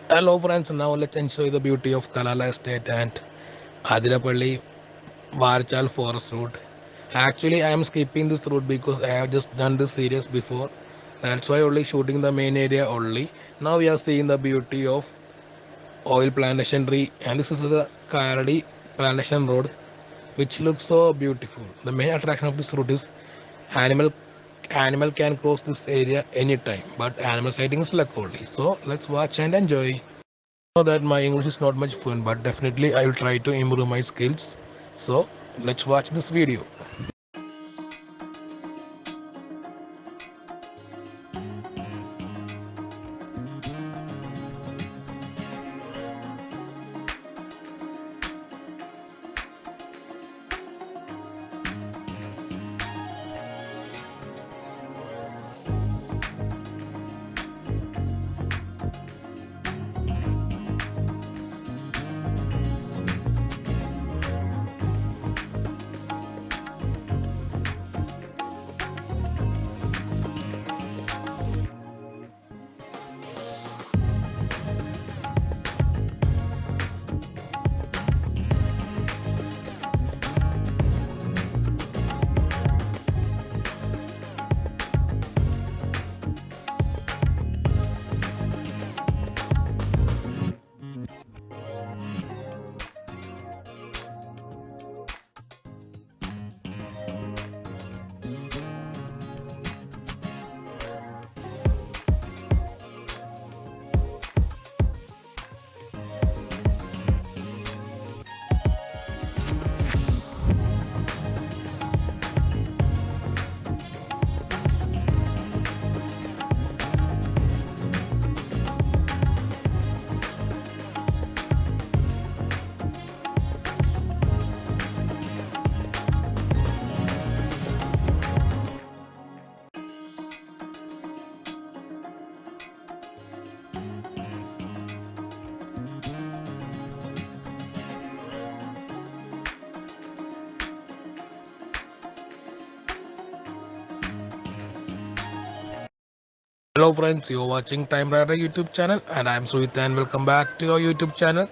Hello friends, now let's enjoy the beauty of Kalala Estate and Adirapalli Varchal Forest Route. Actually, I am skipping this route because I have just done this series before. That's why only shooting the main area only. Now we are seeing the beauty of oil plantation tree, and this is the Karadi Plantation Road, which looks so beautiful. The main attraction of this route is animal animal can cross this area anytime, but animal sighting is luck only. So let's watch and enjoy. Know that my English is not much fluent, but definitely I will try to improve my skills. So let's watch this video. Hello friends, you're watching Time Rider YouTube channel and I'm Sujit and welcome back to your YouTube channel.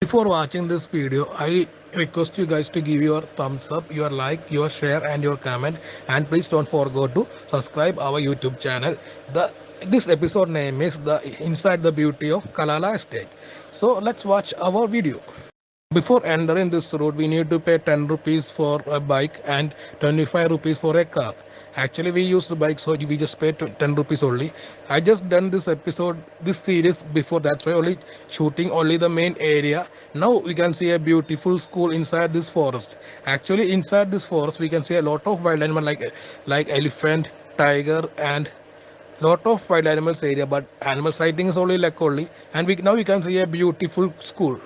Before watching this video, I request you guys to give your thumbs up, your like, your share and your comment, and please don't forget to subscribe our YouTube channel. The This episode name is the Inside the Beauty of Kalala Estate. So let's watch our video. Before entering this road, we need to pay 10 rupees for a bike and 25 rupees for a car. Actually, we use the bike, so we just pay 10 rupees only. I just done this episode, this series before. That's why only shooting only the main area. Now we can see a beautiful school inside this forest. Actually, inside this forest, we can see a lot of wild animals like elephant, tiger, and lot of wild animals area. But animal sighting is only like only, and we now we can see a beautiful school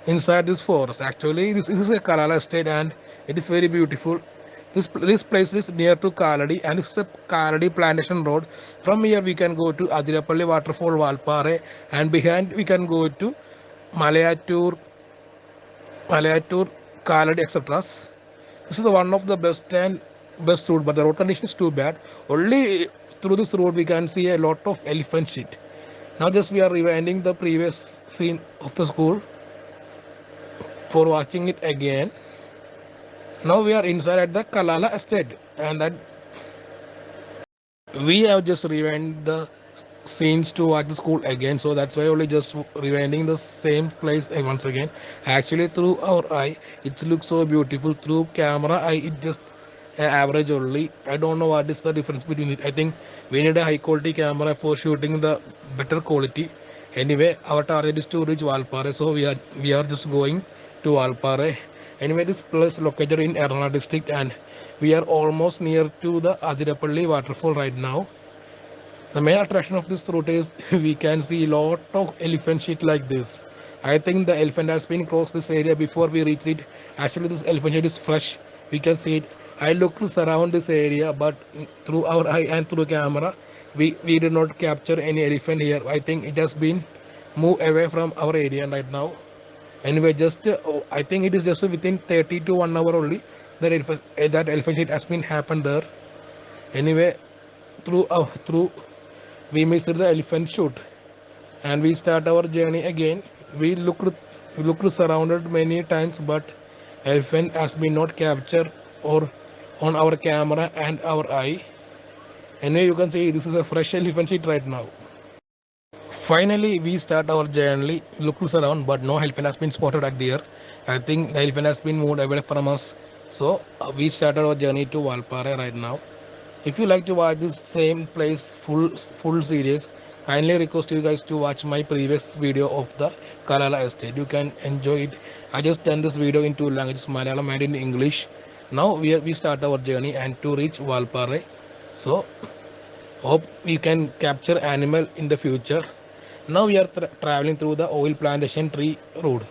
inside this forest. Actually, this is a Kalala estate and it is very beautiful. This place is near to Kaladi and it's a Kaladi plantation road. From here we can go to Adirapalli waterfall Valpare, and behind we can go to Malayatur, Malayatur, Kaladi, etc. This is the one of the best road, but the road condition is too bad. Only through this road we can see a lot of elephant shit. Now just we are rewinding the previous scene of the school for watching it again. Now we are inside at the Kalala estate, and that we have just rewind the scenes to watch the school again. So that's why only just rewinding the same place once again. Actually, through our eye, it looks so beautiful. Through camera eye, it just average only. I don't know what is the difference between it. I think we need a high quality camera for shooting the better quality. Anyway, our target is to reach Valpare, so we are just going to Valpare. Anyway, this place located in Ernakulam district, and we are almost near to the Adirapalli waterfall right now. The main attraction of this route is we can see lot of elephant shit like this. I think the elephant has been crossed this area before we reach it. Actually, this elephant shit is fresh. We can see it. I looked around this area, but through our eye and through camera, we did not capture any elephant here. I think it has been moved away from our area right now. Anyway, just I think it is just within 30 to 1 hour only that elephant shit has been happened there. Anyway, through we missed the elephant shoot. and we start our journey again. We looked surrounded many times, but elephant has been not captured or on our camera and our eye. Anyway, you can see this is a fresh elephant sheet right now. Finally, we start our journey, looked around, but no elephant has been spotted at there. I think the elephant has been moved away from us. So we started our journey to Valpara right now. If you like to watch this same place full series, kindly request you guys to watch my previous video of the Kalala estate. You can enjoy it. I just done this video in two languages, Malayalam and in English. Now we start our journey and to reach Valpara. So hope we can capture animal in the future. Now we are traveling through the oil plantation tree road.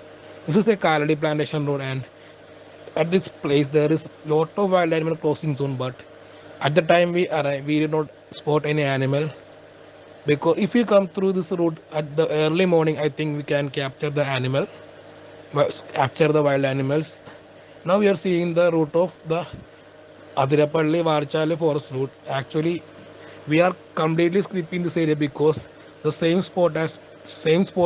This is the Kaladi plantation road, and at this place there is lot of wild animal crossing zone, but at the time we arrive we did not spot any animal, because if we come through this route at the early morning, I think we can capture the animal, capture the wild animals. Now we are seeing the route of the Adirapalli Varchale forest route. Actually, we are completely skipping this area because the same spot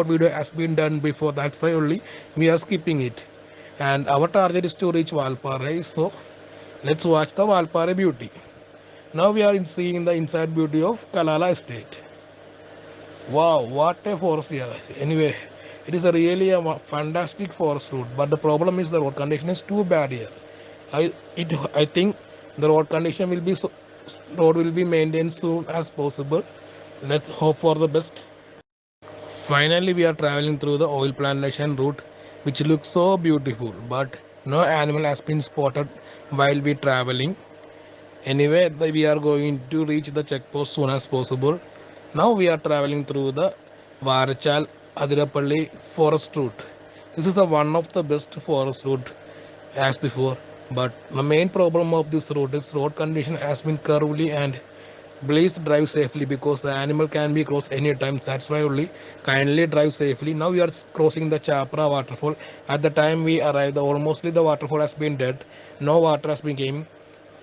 video has been done before. That's why only we are skipping it. And our target is to reach Valpara. So let's watch the Valpara beauty. Now we are seeing the inside beauty of Kalala estate. Wow, what a forest here. Anyway, it is a really a fantastic forest route, but the problem is the road condition is too bad here. I think the road will be maintained soon as possible. Let's hope for the best. Finally, we are traveling through the oil plantation route, which looks so beautiful, but no animal has been spotted while we traveling. Anyway, we are going to reach the checkpost soon as possible. Now we are traveling through the Varachal Adirapalli forest route. This is the one of the best forest route as before, but the main problem of this road is road condition has been curvy, and please drive safely because the animal can be crossed anytime. That's why only kindly drive safely. Now we are crossing the Chapra waterfall. At the time we arrived, almostly the waterfall has been dead. No water has been came.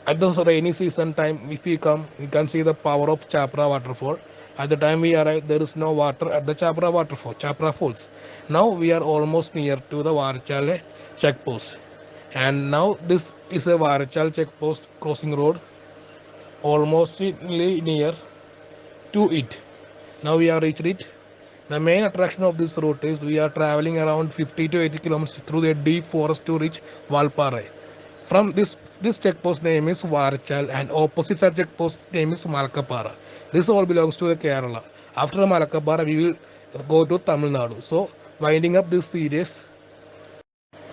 At the rainy season time, if we come, we can see the power of Chapra waterfall. At the time we arrived, there is no water at the Chapra waterfall, Chapra falls. Now we are almost near to the Varchale checkpost, and now this is a Varchal checkpost crossing road, almost near to it. Now we have reached it. The main attraction of this route is we are traveling around 50 to 80 kilometers through the deep forest to reach Valpara. From this checkpost name is Varchal, and opposite such checkpost name is Malakapara. This all belongs to the Kerala. After Malakapara, we will go to Tamil Nadu. So winding up this series,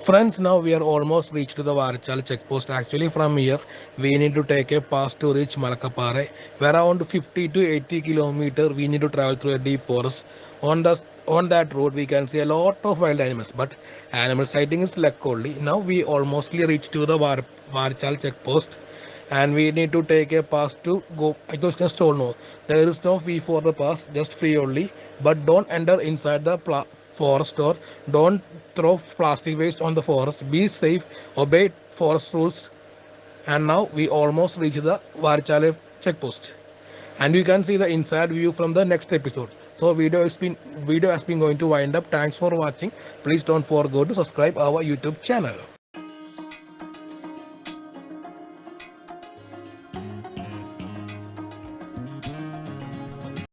friends, now we are almost reached to the Varchal checkpost. Actually, from here we need to take a pass to reach Malakapare. Around 50 to 80 kilometers we need to travel through a deep forest. On that road we can see a lot of wild animals, but animal sighting is luck only. Now we almostly reach to the Varchal checkpost, and we need to take a pass to go. I just told no, there is no fee for the pass, just free only. But don't enter inside the forest, or don't throw plastic waste on the forest. Be safe, obey forest rules. And now we almost reach the Varchale checkpost, and you can see the inside view from the next episode. So video has been going to wind up. Thanks for watching. Please don't forget to subscribe our YouTube channel.